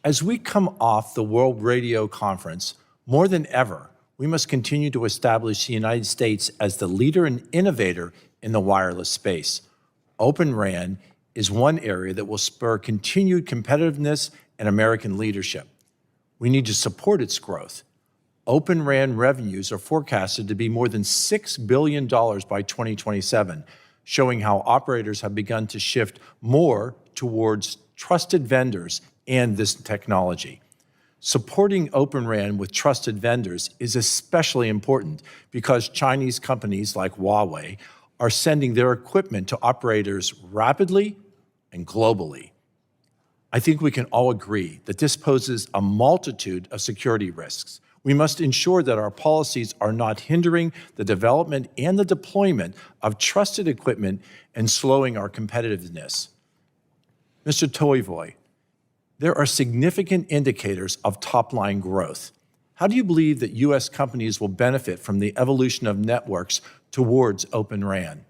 As we come off the World Radio Conference, more than ever, we must continue to establish the United States as the leader and innovator in the wireless space. Open RAN is one area that will spur continued competitiveness and American leadership. We need to support its growth. Open RAN revenues are forecasted to be more than $6 billion by 2027, showing how operators have begun to shift more towards trusted vendors and this technology. Supporting Open RAN with trusted vendors is especially important because Chinese companies like Huawei are sending their equipment to operators rapidly and globally. I think we can all agree that this poses a multitude of security risks. We must ensure that our policies are not hindering the development and the deployment of trusted equipment and slowing our competitiveness. Mr. Toivonen, there are significant indicators of top-line growth. How do you believe that U.S. companies will benefit from the evolution of networks towards Open RAN?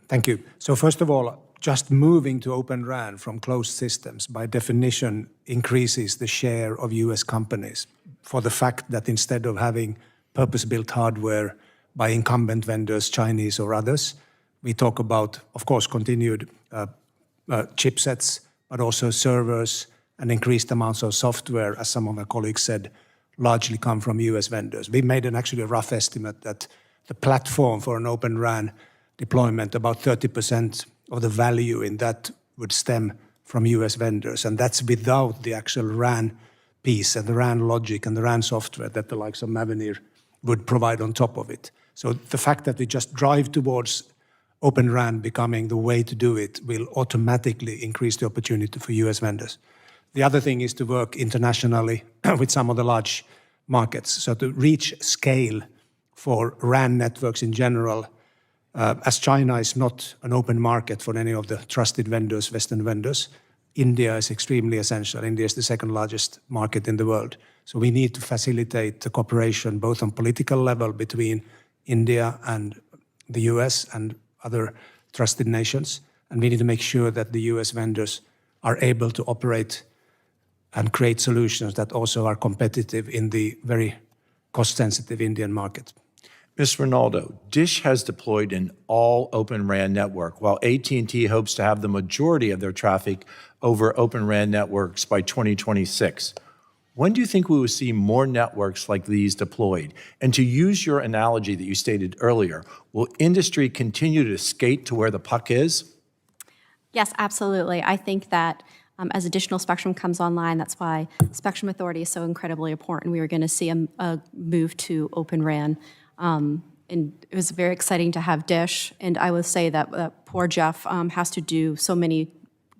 Thank you. So first of all, just moving to Open RAN from closed systems by definition increases the share of US companies for the fact that instead of having purpose-built hardware by incumbent vendors, Chinese or others, we talk about, of course, continued chipsets, but also servers and increased amounts of software, as some of my colleagues said, largely come from US vendors. We made actually a rough estimate that the platform for an Open RAN deployment, about 30% of the value in that would stem from US vendors. And that's without the actual RAN piece and the RAN logic and the RAN software that the likes of Mavenir would provide on top of it. So the fact that we just drive towards Open RAN becoming the way to do it will automatically increase the opportunity for US vendors. The other thing is to work internationally with some of the large markets. So to reach scale for RAN networks in general, as China is not an open market for any of the trusted vendors, Western vendors, India is extremely essential. India is the second largest market in the world. So we need to facilitate the cooperation both on political level between India and the US and other trusted nations. And we need to make sure that the US vendors are able to operate and create solutions that also are competitive in the very cost-sensitive Indian market. Ms. Rinaldo, DISH has deployed an all Open RAN network, while AT&T hopes to have the majority of their traffic over Open RAN networks by 2026. When do you think we will see more networks like these deployed? And to use your analogy that you stated earlier, will industry continue to skate to where the puck is? Yes, absolutely. I think that as additional spectrum comes online, that's why Spectrum Authority is so incredibly important. We are going to see a move to Open RAN. And it was very exciting to have DISH. And I will say that poor Jeff has to do so many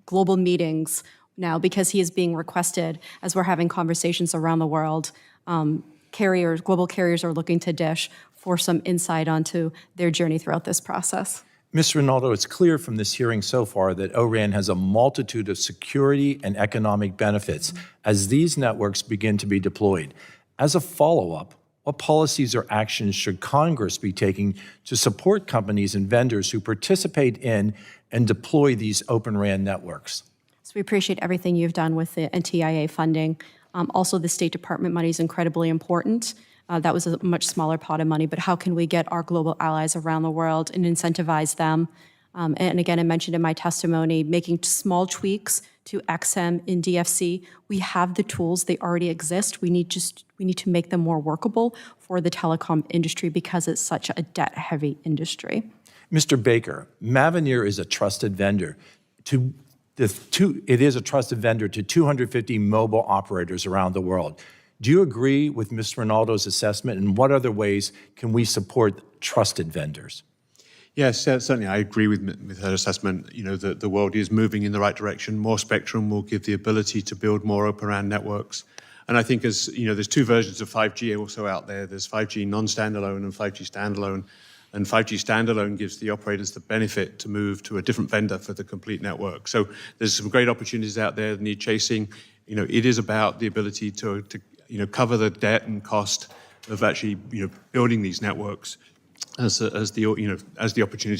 global meetings now because he is being requested as we're having conversations around the world. Global carriers are looking to DISH for some insight onto their journey throughout this process. Ms. Rinaldo, it's clear from this hearing so far that O-RAN has a multitude of security and economic benefits as these networks begin to be deployed. As a follow-up, what policies or actions should Congress be taking to support companies and vendors who participate in and deploy these Open RAN networks? So we appreciate everything you've done with the NTIA funding. Also, the State Department money is incredibly important. That was a much smaller pot of money, but how can we get our global allies around the world and incentivize them? And again, I mentioned in my testimony, making small tweaks to XM in DFC. We have the tools, they already exist. We need to make them more workable for the telecom industry because it's such a debt-heavy industry. Mr. Baker, Mavenir is a trusted vendor to 250 mobile operators around the world. Do you agree with Ms. Rinaldo's assessment, and what other ways can we support trusted vendors? Yes, certainly I agree with her assessment. You know, the world is moving in the right direction. More spectrum will give the ability to build more Open RAN networks. And I think as, you know, there's two versions of 5G also out there. There's 5G non-standalone and 5G standalone. And 5G standalone gives the operators the benefit to move to a different vendor for the complete network. So there's some great opportunities out there that need chasing. You know, it is about the ability to cover the debt and cost of actually, building these networks as the opportunities